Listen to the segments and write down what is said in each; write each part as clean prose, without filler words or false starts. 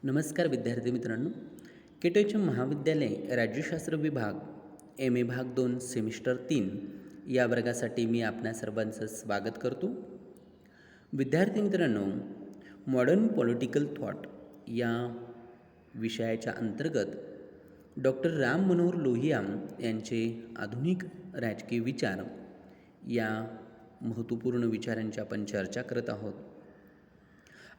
नमस्कार विद्यार्थी मित्रांनो. केटोचे महाविद्यालय राज्यशास्त्र विभाग एम ए भाग 2 सेमिस्टर 3 या वर्गासाठी मी आपणा सर्वांचं स्वागत करतो. विद्यार्थी मित्रांनो, मॉडर्न पॉलिटिकल थॉट या विषयाच्या अंतर्गत डॉक्टर राम मनोहर लोहिया यांचे आधुनिक राजकीय विचार या महत्त्वपूर्ण विचारांची आपण चर्चा करत आहोत.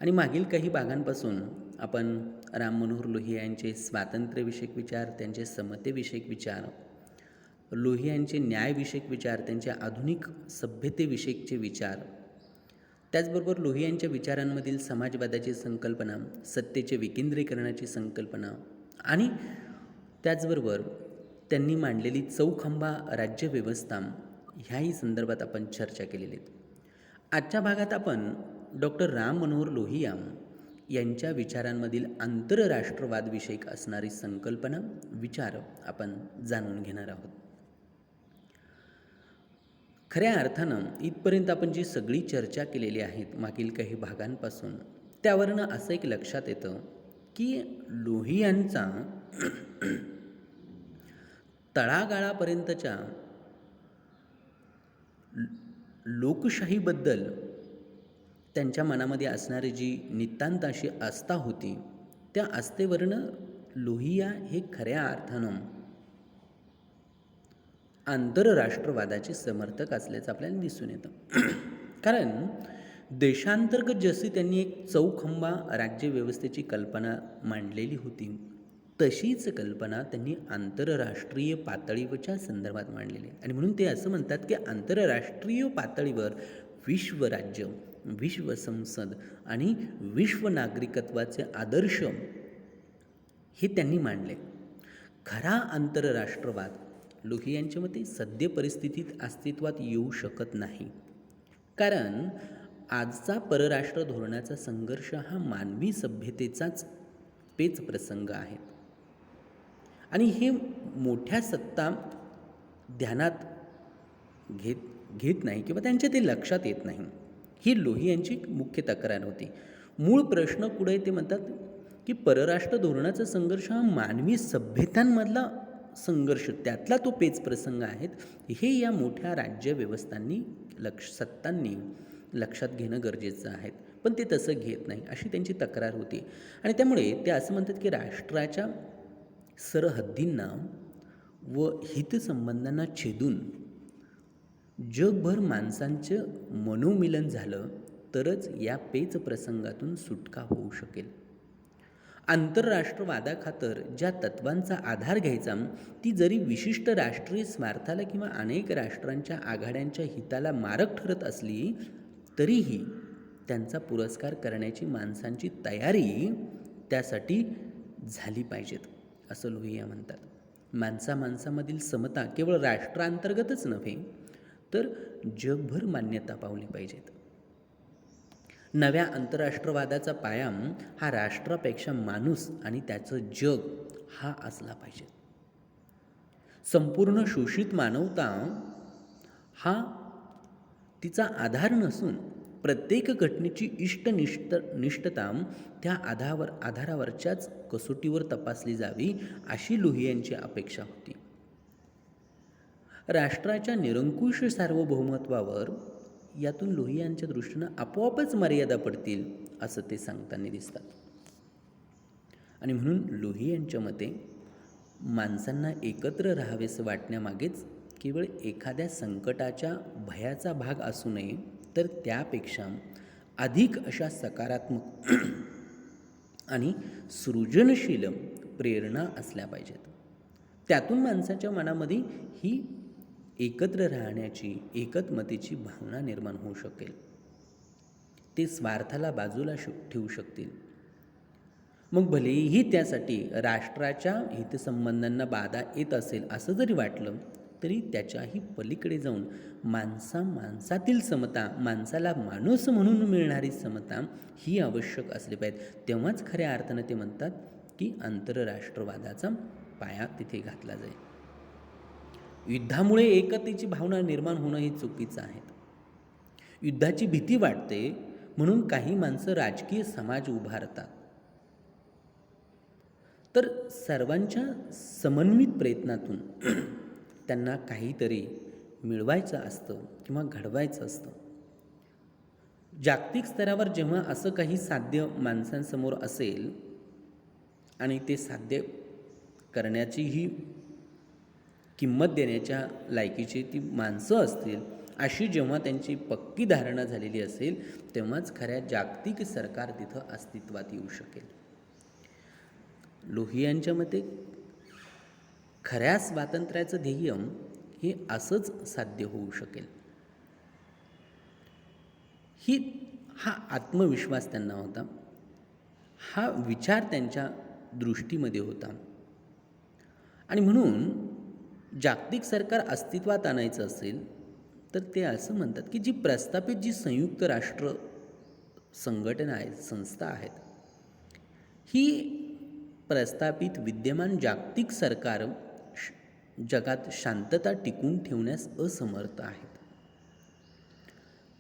आणि मागील काही भागांपासून आपण राम मनोहर लोहिया यांचे स्वातंत्र्यविषयक विचार, त्यांचे समतेविषयक विचार, लोहिया यांचे न्यायविषयक विचार, त्यांच्या आधुनिक सभ्यतेविषयकचे विचार, त्याचबरोबर लोहिया यांच्या विचारांमधील समाजवादाची संकल्पना, सत्तेचे विकेंद्रीकरणाची संकल्पना आणि त्याचबरोबर त्यांनी मांडलेली चौखंबा राज्यव्यवस्था ह्याही संदर्भात आपण चर्चा केलेली आहेत. आजच्या भागात आपण डॉक्टर राम मनोहर लोहिया यांच्या विचारांमधील आंतरराष्ट्रवाद विषयक असणारी संकल्पना, विचार आपण जाणून घेणार आहोत. खऱ्या अर्थानं इथपर्यंत आपण जी सगळी चर्चा केलेली आहेत मागील काही भागांपासून, त्यावरनं असं एक लक्षात येतं की लोहियांचा तळागाळापर्यंतच्या लोकशाहीबद्दल त्यांच्या मनामध्ये असणारी जी नितांत अशी आस्था होती, त्या आस्थेवरनं लोहिया हे खऱ्या अर्थानं आंतरराष्ट्रवादाचे समर्थक असल्याचं आपल्याला दिसून येतं. कारण देशांतर्गत जशी त्यांनी एक चौखंबा राज्यव्यवस्थेची कल्पना मांडलेली होती, तशीच कल्पना त्यांनी आंतरराष्ट्रीय पातळीवरच्या संदर्भात मांडलेली आहे. आणि म्हणून ते असं म्हणतात की आंतरराष्ट्रीय पातळीवर विश्वराज्य, विश्वसंसद आणि विश्व नागरिकत्वाचे आदर्श हे त्यांनी मांडले. खरा आंतरराष्ट्रवाद लोहियांच्या मते सद्य परिस्थितीत अस्तित्वात येऊ शकत नाही. कारण आजचा परराष्ट्र धोरणाचा संघर्ष हा मानवी सभ्यतेचाच पेच प्रसंग आहे. आणि हे मोठ्या सत्ता ध्यानात घेत नाही किंवा त्यांच्या ते लक्षात येत नाही. ही लोहियांची मुख्य तक्रार होती. मूळ प्रश्न पुढे ते म्हणतात की परराष्ट्र धोरणाचा संघर्ष हा मानवी सभ्यतांमधला संघर्ष, त्यातला तो पेच प्रसंग आहेत, हे या मोठ्या राज्यव्यवस्थांनी सत्तांनी लक्षात घेणं गरजेचं आहे. पण ते तसं घेत नाही, अशी त्यांची तक्रार होती. आणि त्यामुळे ते असं म्हणतात की राष्ट्राच्या सरहद्दींना व हितसंबंधांना छेदून जगभर माणसांचं मनोमिलन झालं तरच या पेच प्रसंगातून सुटका होऊ शकेल. आंतरराष्ट्रवादाखातर ज्या तत्वांचा आधार घ्यायचा, ती जरी विशिष्ट राष्ट्रीय स्वार्थाला किंवा अनेक राष्ट्रांच्या आघाड्यांच्या हिताला मारक ठरत असली तरीही त्यांचा पुरस्कार करण्याची माणसांची तयारी त्यासाठी झाली पाहिजेत, असं लोहिया म्हणतात. माणसामधील समता केवळ राष्ट्रांतर्गतच नव्हे तर जगभर मान्यता पावली पाहिजेत. नव्या आंतरराष्ट्रवादाचा पाया हा राष्ट्रापेक्षा माणूस आणि त्याचं जग हा असला पाहिजे. संपूर्ण शोषित मानवता हा तिचा आधार नसून प्रत्येक घटनेची इष्टनिष्ठता त्या आधारावरच्याच कसोटीवर तपासली जावी, अशी लोहियांची अपेक्षा होती. राष्ट्राच्या निरंकुश सार्वभौमत्वावर यातून लोहियांच्या दृष्टीनं आपोआपच मर्यादा पडतील, असं ते सांगताना दिसतात. आणि म्हणून लोहियांच्या मते माणसांना एकत्र राहावेसं वाटण्यामागेच केवळ एखाद्या संकटाच्या भयाचा भाग असू नये, तर त्यापेक्षा अधिक अशा सकारात्मक आणि सृजनशील प्रेरणा असल्या पाहिजेत. त्यातून माणसाच्या मनामध्ये ही एकत्र राहण्याची, एकत्मतेची भावना निर्माण होऊ शकेल. ते स्वार्थाला बाजूला ठेवू शकतील. मग भलेही त्यासाठी राष्ट्राच्या हितसंबंधांना बाधा येत असेल असं जरी वाटलं, तरी त्याच्याही पलीकडे जाऊन माणसातील समता, माणसाला माणूस म्हणून मिळणारी समता ही आवश्यक असली पाहिजे. तेव्हाच खऱ्या अर्थानं ते म्हणतात की आंतरराष्ट्रवादाचा पाया तिथे घातला जाईल. युद्धामुळे एकतेची भावना निर्माण होणं हे चुकीचं आहे. युद्धाची भीती वाटते म्हणून काही माणसं राजकीय समाज उभारतात. तर सर्वांच्या समन्वित प्रयत्नातून त्यांना काहीतरी मिळवायचं असतं किंवा घडवायचं असतं. जागतिक स्तरावर जेव्हा असं काही साध्य माणसांसमोर असेल आणि ते साध्य करण्याचीही किंमत देण्याच्या लायकीची ती माणसं असतील, अशी जेव्हा त्यांची पक्की धारणा झालेली असेल, तेव्हाच खऱ्या जागतिक सरकार तिथं अस्तित्वात येऊ शकेल. लोहियांच्या मते खऱ्या स्वातंत्र्याचं ध्येय हे असंच साध्य होऊ शकेल. हा आत्मविश्वास त्यांना होता, हा विचार त्यांच्या दृष्टीमध्ये होता. आणि म्हणून जागतिक सरकार अस्तित्वात आणायचं असेल तर ते असं म्हणतात की जी संयुक्त राष्ट्र संघटना आहेत, संस्था आहेत, ही प्रस्थापित विद्यमान जागतिक सरकार जगात शांतता टिकून ठेवण्यास असमर्थ आहेत.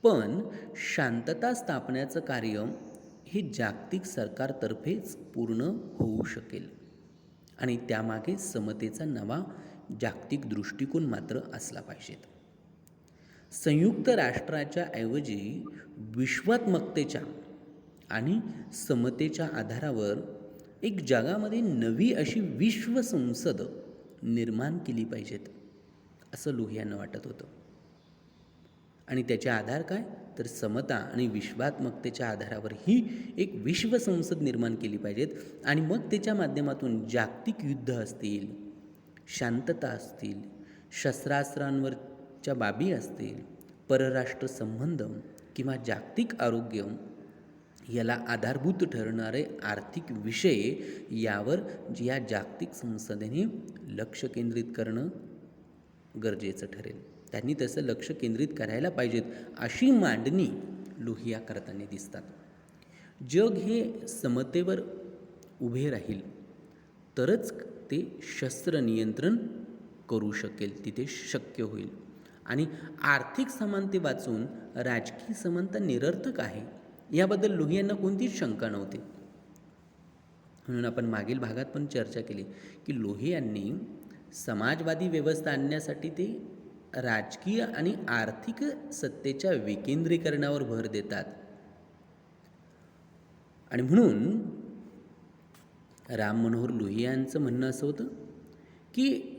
पण शांतता स्थापण्याचं कार्य हे जागतिक सरकारतर्फेच पूर्ण होऊ शकेल आणि त्यामागे समतेचा नवा जागतिक दृष्टिकोन मात्र असला पाहिजेत. संयुक्त राष्ट्राच्या ऐवजी विश्वात्मकतेच्या आणि समतेच्या आधारावर एक जगामध्ये नवी अशी विश्वसंसद निर्माण केली पाहिजेत, असं लोहियांना वाटत होतं. आणि त्याचे आधार काय, तर समता आणि विश्वात्मकतेच्या आधारावर ही एक विश्वसंसद निर्माण केली पाहिजेत. आणि मग त्याच्या माध्यमातून जागतिक युद्ध असतील, शांतता असतील, शस्त्रास्त्रांवरच्या बाबी असतील, परराष्ट्र संबंध किंवा जागतिक आरोग्य याला आधारभूत ठरणारे आर्थिक विषय यावर या जागतिक संसदेने लक्ष केंद्रित करणं गरजेचं ठरेल. त्यांनी तसं लक्ष केंद्रित करायला पाहिजेत, अशी मांडणी लोहिया करताना दिसतात. जग हे समतेवर उभे राहील तरच ते शस्त्र नियंत्रण करू शकेल, तिथे शक्य होईल. आणि आर्थिक समानते वाचून राजकीय समानता निरर्थक आहे, याबद्दल लोहियांना कोणतीच शंका नव्हती. म्हणून आपण मागील भागात पण चर्चा केली की लोहियांनी समाजवादी व्यवस्था आणण्यासाठी ते राजकीय आणि आर्थिक सत्तेच्या विकेंद्रीकरणावर भर देतात. आणि म्हणून राम मनोहर लोहियांचं म्हणणं असं होतं की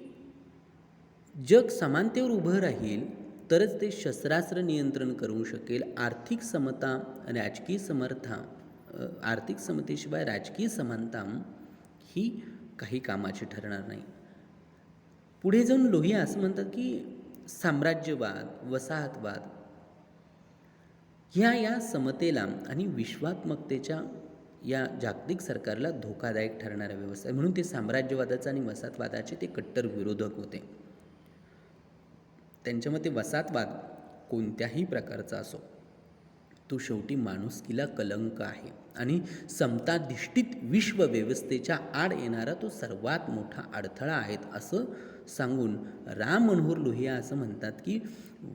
जग समानतेवर उभं राहील तरच ते शस्त्रास्त्र नियंत्रण करू शकेल. आर्थिक समता, आर्थिक समतेशिवाय राजकीय समानता ही काही कामाची ठरणार नाही. पुढे जाऊन लोहिया असं म्हणतात की साम्राज्यवाद, वसाहतवाद या समतेला आणि विश्वात्मकतेच्या या जागतिक सरकारला धोकादायक ठरणाऱ्या व्यवस्था आहे. म्हणून ते साम्राज्यवादाचे आणि वसाहतवादाचे ते कट्टर विरोधक होते. त्यांच्या मते वसाहतवाद कोणत्याही प्रकारचा असो, तो शेवटी माणुसकीला कलंक आहे आणि समताधिष्ठित विश्वव्यवस्थेच्या आड येणारा तो सर्वात मोठा अडथळा आहेत, असं सांगून राम मनोहर लोहिया असं म्हणतात की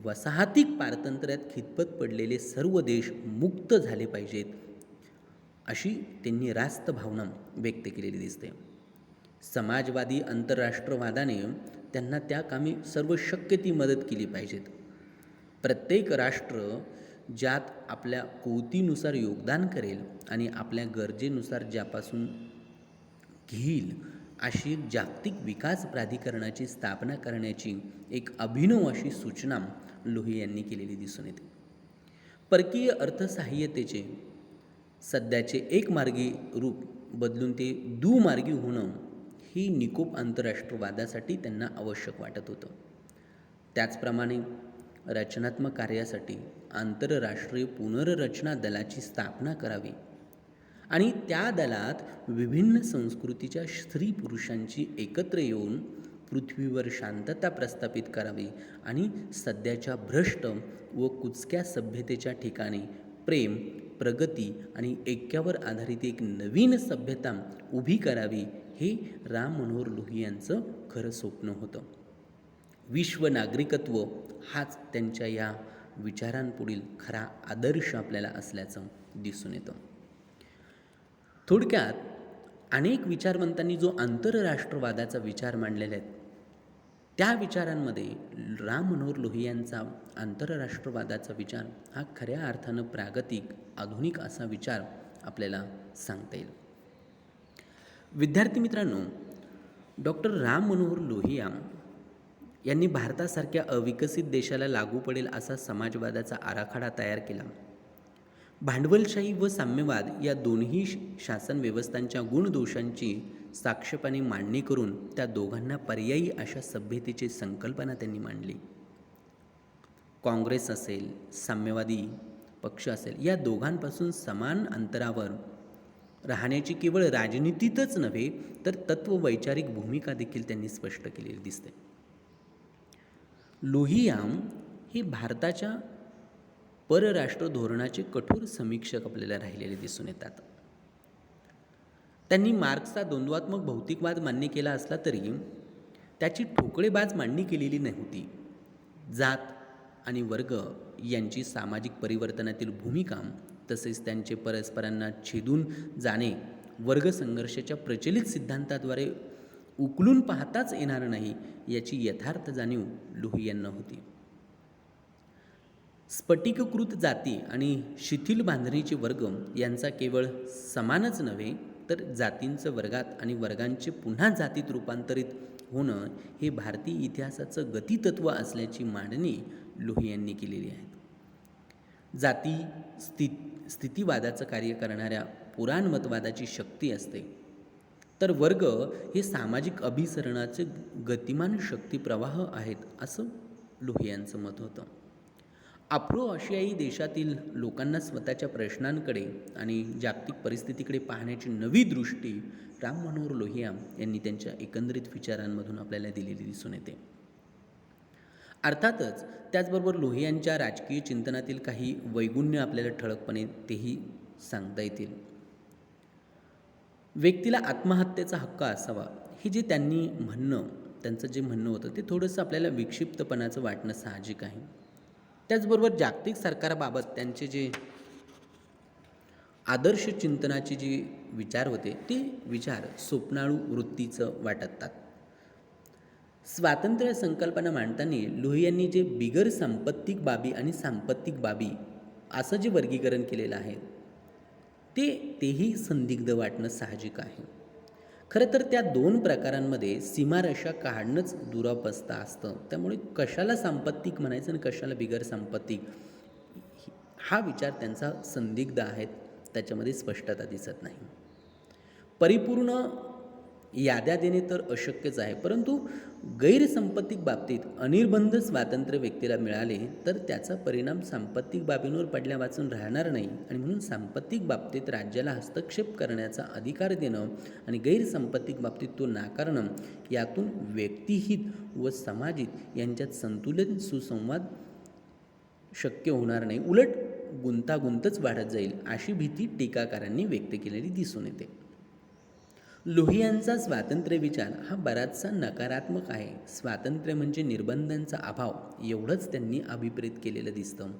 वसाहतिक पारतंत्र्यात खितपत पडलेले सर्व देश मुक्त झाले पाहिजेत, अशी त्यांनी रास्त भावना व्यक्त केलेली दिसते. समाजवादी आंतरराष्ट्रवादाने त्यांना त्या कामी सर्व शक्य ती मदत केली पाहिजेत. प्रत्येक राष्ट्र ज्यात आपल्या कुवतीनुसार योगदान करेल आणि आपल्या गरजेनुसार ज्यापासून घेईल, अशी एक जागतिक विकास प्राधिकरणाची स्थापना करण्याची एक अभिनव अशी सूचना लोहिया यांनी केलेली दिसून येते. परकीय अर्थसहाय्यतेचे सध्याचे एकमार्गी रूप बदलून ते दुमार्गी होणं ही निकोप आंतरराष्ट्रवादासाठी त्यांना आवश्यक वाटत होतं. त्याचप्रमाणे रचनात्मक कार्यासाठी आंतरराष्ट्रीय पुनर्रचना दलाची स्थापना करावी आणि त्या दलात विभिन्न संस्कृतीच्या स्त्री पुरुषांची एकत्र येऊन पृथ्वीवर शांतता प्रस्थापित करावी आणि सध्याच्या भ्रष्ट व कुचक्या सभ्यतेच्या ठिकाणी प्रेम, प्रगती आणि ऐक्यावर आधारित एक नवीन सभ्यता उभी करावी, हे राम मनोहर लोहियांचं खरं स्वप्न होतं. विश्व नागरिकत्व हाच त्यांच्या या विचारांपुढील खरा आदर्श आपल्याला असल्याचं दिसून येतं. थोडक्यात अनेक विचारवंतांनी जो आंतरराष्ट्रवादाचा विचार मांडलेले आहेत, त्या विचारांमध्ये राम मनोहर लोहियांचा आंतरराष्ट्रवादाचा विचार हा खऱ्या अर्थानं प्रागतिक, आधुनिक असा विचार आपल्याला सांगता येईल. विद्यार्थी मित्रांनो, डॉक्टर राम मनोहर लोहिया यांनी भारतासारख्या अविकसित देशाला लागू पडेल असा समाजवादाचा आराखडा तयार केला. भांडवलशाही व साम्यवाद या दोन्ही शासन व्यवस्थांच्या गुणदोषांची साक्षेपणे मांडणी करून त्या दोघांना पर्यायी अशा सभ्यतेची संकल्पना त्यांनी मांडली. काँग्रेस असेल, साम्यवादी पक्ष असेल, या दोघांपासून समान अंतरावर राहण्याची केवळ राजनीतीतच नव्हे तर तत्ववैचारिक भूमिका देखील त्यांनी स्पष्ट केलेली दिसते. लोहिया हे भारताच्या परराष्ट्र धोरणाचे कठोर समीक्षक आपल्याला राहिलेले दिसून येतात. त्यांनी मार्क्सचा द्वंद्वात्मक भौतिकवाद मान्य केला असला तरी त्याची ठोकळेबाज मांडणी केलेली नव्हती. जात आणि वर्ग यांची सामाजिक परिवर्तनातील भूमिका तसेच त्यांचे परस्परांना छेदून जाणे वर्गसंघर्षाच्या प्रचलित सिद्धांताद्वारे उकलून पाहताच येणार नाही याची यथार्थ जाणीव लोहियांना होती. स्फटिककृत जाती आणि शिथिल बांधणीचे वर्ग यांचा केवळ समानच नव्हे तर जातींचं वर्गात आणि वर्गांचे पुन्हा जातीत रूपांतरित होणं हे भारतीय इतिहासाचं गतितत्व असल्याची मांडणी लोहियांनी केलेली आहे. जाती स्थितिवादाचं कार्य करणाऱ्या पुराणमतवादाची शक्ती असते, तर वर्ग हे सामाजिक अभिसरणाचे गतिमान शक्तिप्रवाह आहेत असं लोहियांचं मत होतं. आफ्रो आशियाई देशातील लोकांना स्वतःच्या प्रश्नांकडे आणि जागतिक परिस्थितीकडे पाहण्याची नवी दृष्टी राम मनोहर लोहिया यांनी त्यांच्या एकंदरीत विचारांमधून आपल्याला दिलेली दिसून येते. अर्थातच त्याचबरोबर लोहियांच्या राजकीय चिंतनातील काही वैगुण्य आपल्याला ठळकपणे तेही सांगता येतील. व्यक्तीला आत्महत्येचा हक्क असावा हे जे त्यांचं जे म्हणणं होतं ते थोडंसं आपल्याला विक्षिप्तपणाचं वाटणं साहजिक आहे. त्याचबरोबर जागतिक सरकाराबाबत त्यांचे जे आदर्श चिंतनाचे जे विचार होते ते विचार स्वप्नाळू वृत्तीचं वाटतात. स्वातंत्र्य संकल्पना मांडताना लोहियांनी जे बिगर सांपत्तिक बाबी आणि सांपत्तिक बाबी असं जे वर्गीकरण केलेलं आहे तेही संदिग्ध वाटणं साहजिक आहे. खरं तर त्या दोन प्रकारांमध्ये सीमारेषा काढणंच दुरापस्त असतं. त्यामुळे कशाला सांपत्तिक म्हणायचं आणि कशाला बिगर सांपत्तिक हा विचार त्यांचा संदिग्ध आहे, त्याच्यामध्ये स्पष्टता दिसत नाही. परिपूर्ण याद्या देणे तर अशक्यच आहे, परंतु गैरसंपत्तिक बाबतीत अनिर्बंध स्वातंत्र्य व्यक्तीला मिळाले तर त्याचा परिणाम सांपत्तिक बाबींवर पडल्या वाचून राहणार नाही आणि म्हणून सांपत्तिक बाबतीत राज्याला हस्तक्षेप करण्याचा अधिकार देणं आणि गैरसंपत्तिक बाबतीत तो नाकारणं यातून व्यक्तिहित व समाजहित यांच्यात संतुलन सुसंवाद शक्य होणार नाही, उलट गुंतागुंतच वाढत जाईल अशी भीती टीकाकारांनी व्यक्त केलेली दिसून येते. लोहियांचा स्वातंत्र्य विचार हा बराचसा नकारात्मक आहे. स्वातंत्र्य म्हणजे निर्बंधांचा अभाव एवढंच त्यांनी अभिप्रेत केलेलं दिसतं.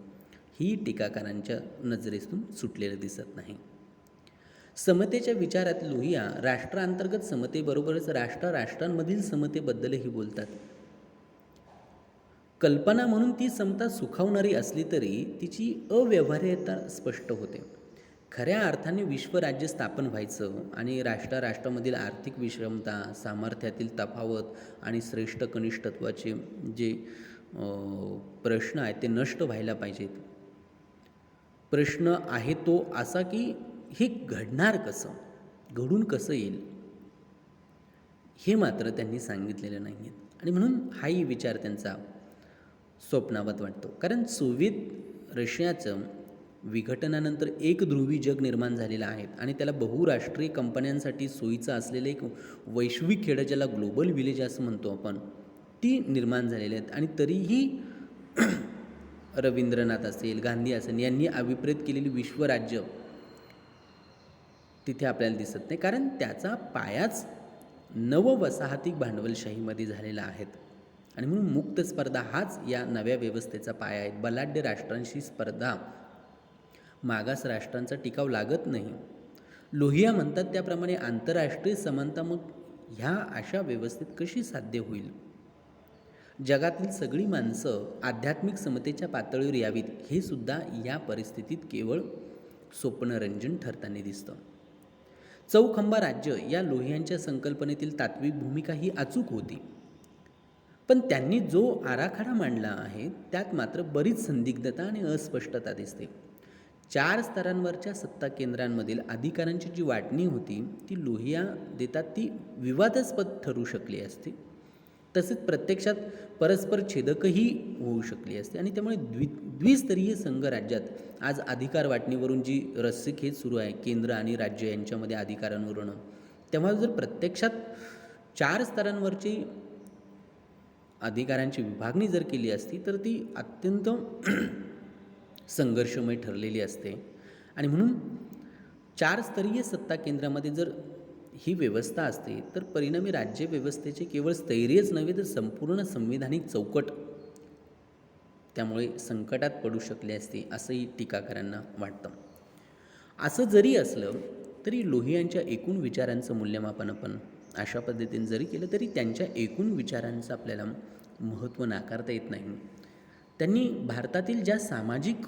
ही टीकाकारांच्या नजरेतून सुटलेलं दिसत नाही. समतेच्या विचारात लोहिया राष्ट्रांतर्गत समतेबरोबरच राष्ट्रांमधील समतेबद्दलही बोलतात. कल्पना म्हणून ती समता सुखावणारी असली तरी तिची अव्यवहार्यता स्पष्ट होते. खऱ्या अर्थाने विश्वराज्य स्थापन व्हायचं आणि राष्ट्रामधील आर्थिक विषमता, सामर्थ्यातील तफावत आणि श्रेष्ठ कनिष्ठत्वाचे जे प्रश्न आहेत ते नष्ट व्हायला पाहिजेत. प्रश्न आहे तो असा की हे घडणार कसं, घडून कसं येईल हे मात्र त्यांनी सांगितलेलं नाही आहे. आणि म्हणून हाही विचार त्यांचा स्वप्नावत वाटतो. कारण सोव्हिएत रशियाचं विघटनानंतर एक ध्रुवी जग निर्माण झालेलं आहे आणि त्याला बहुराष्ट्रीय कंपन्यांसाठी सोयीचं असलेलं एक वैश्विक खेडं ज्याला ग्लोबल विलेज असं म्हणतो आपण, ती निर्माण झालेली आहेत. आणि तरीही रवींद्रनाथ असेल, गांधी असेल यांनी अभिप्रेत केलेली विश्वराज्य तिथे आपल्याला दिसत नाही, कारण त्याचा पायाच नववसाहतिक भांडवलशाहीमध्ये झालेला आहे. आणि म्हणून मुक्त स्पर्धा हाच या नव्या व्यवस्थेचा पाया आहे. बलाढ्य राष्ट्रांशी स्पर्धा मागास राष्ट्रांचा टिकाव लागत नाही. लोहिया म्हणतात त्याप्रमाणे आंतरराष्ट्रीय समानता मग ह्या अशा व्यवस्थेत कशी साध्य होईल? जगातील सगळी माणसं आध्यात्मिक समतेच्या पातळीवर यावीत हे सुद्धा या परिस्थितीत केवळ स्वप्नरंजन ठरताना दिसतं. चौखंबा राज्य या लोहियांच्या संकल्पनेतील तात्विक भूमिका ही अचूक होती. पण त्यांनी जो आराखडा मांडला आहे त्यात मात्र बरीच संदिग्धता आणि अस्पष्टता दिसते. 4 स्तरांवरच्या सत्ता केंद्रांमधील अधिकारांची जी वाटणी होती ती लोहिया देतात ती विवादास्पद ठरू शकली असती. तसेच प्रत्यक्षात परस्पर छेदकही होऊ शकली असते आणि त्यामुळे द्विस्तरीय संघ राज्यात आज अधिकार वाटणीवरून जी रस्सीखेच सुरू आहे केंद्र आणि राज्य यांच्यामध्ये अधिकारांवरून, तेव्हा जर प्रत्यक्षात 4 स्तरांवरची अधिकारांची विभागणी जर केली असती तर ती अत्यंत संघर्षमय ठरलेली असते. आणि म्हणून 4 स्तरीय सत्ता केंद्रामध्ये जर ही व्यवस्था असते तर परिणामी राज्यव्यवस्थेचे केवळ स्थैर्यच नव्हे तर संपूर्ण संविधानिक चौकट त्यामुळे संकटात पडू शकले असते असंही टीकाकारांना वाटतं. असं जरी असलं तरी लोहियांच्या एकूण विचारांचं मूल्यमापन आपण अशा पद्धतीने जरी केलं तरी त्यांच्या एकूण विचारांचं आपल्याला महत्त्व नाकारता येत नाही. त्यांनी भारतातील ज्या सामाजिक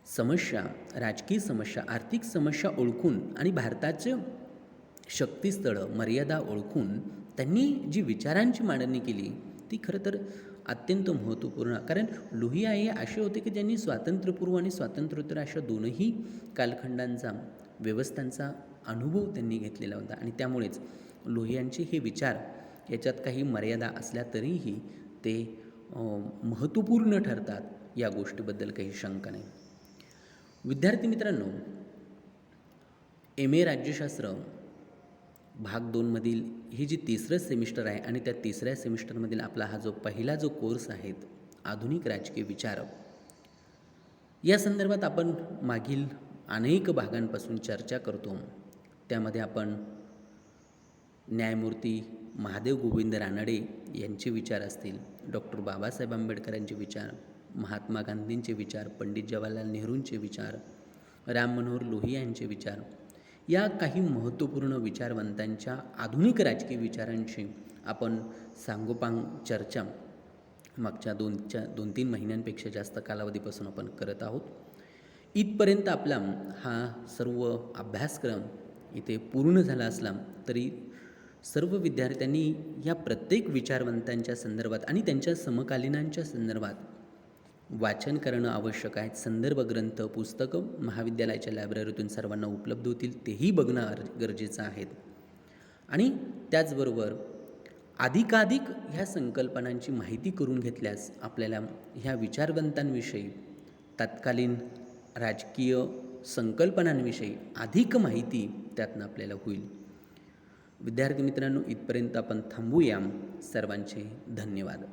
समस्या, राजकीय समस्या, आर्थिक समस्या ओळखून आणि भारताचं शक्तिस्थळं, मर्यादा ओळखून त्यांनी जी विचारांची मांडणी केली ती खरं तर अत्यंत महत्त्वपूर्ण. कारण लोहिया हे असे होते की ज्यांनी स्वातंत्र्यपूर्व आणि स्वातंत्र्योत्तर अशा दोनही कालखंडांचा व्यवस्थांचा अनुभव त्यांनी घेतलेला होता आणि त्यामुळेच लोहियांचे हे विचार याच्यात काही मर्यादा असल्या तरीही ते महत्त्वपूर्ण ठरतात या गोष्टीबद्दल काही शंका नाही. विद्यार्थी मित्रांनो, MA राज्यशास्त्र भाग 2मधील ही जी 3रं सेमिस्टर आहे आणि त्या 3ऱ्या सेमिस्टरमधील आपला हा जो पहिला जो कोर्स आहे आधुनिक राजकीय विचार, या संदर्भात आपण मागील अनेक भागांपासून चर्चा करतो. त्यामध्ये आपण न्यायमूर्ती महादेव गोविंद रानडे यांचे विचार असतील, डॉक्टर बाबासाहेब आंबेडकरांचे विचार, महात्मा गांधींचे विचार, पंडित जवाहरलाल नेहरूंचे विचार, राम मनोहर लोहिया यांचे विचार, या काही महत्त्वपूर्ण विचारवंतांच्या आधुनिक राजकीय विचारांची आपण सांगोपांग चर्चा मागच्या 2-3 महिन्यांपेक्षा जास्त कालावधीपासून आपण करत आहोत. इथपर्यंत आपला हा सर्व अभ्यासक्रम इथे पूर्ण झाला असला तरी सर्व विद्यार्थ्यांनी या प्रत्येक विचारवंतांच्या संदर्भात आणि त्यांच्या समकालीनांच्या संदर्भात वाचन करणं आवश्यक आहे. संदर्भ ग्रंथ, पुस्तकं महाविद्यालयाच्या लायब्ररीतून सर्वांना उपलब्ध होतील तेही बघणं गरजेचं आहे. आणि त्याचबरोबर अधिकाधिक ह्या संकल्पनांची माहिती करून घेतल्यास आपल्याला ह्या विचारवंतांविषयी, तत्कालीन राजकीय संकल्पनांविषयी अधिक माहिती त्यातनं आपल्याला होईल. विद्यार्थी मित्रांनो, इथपर्यंत आपण थांबूया. सर्वांचे धन्यवाद.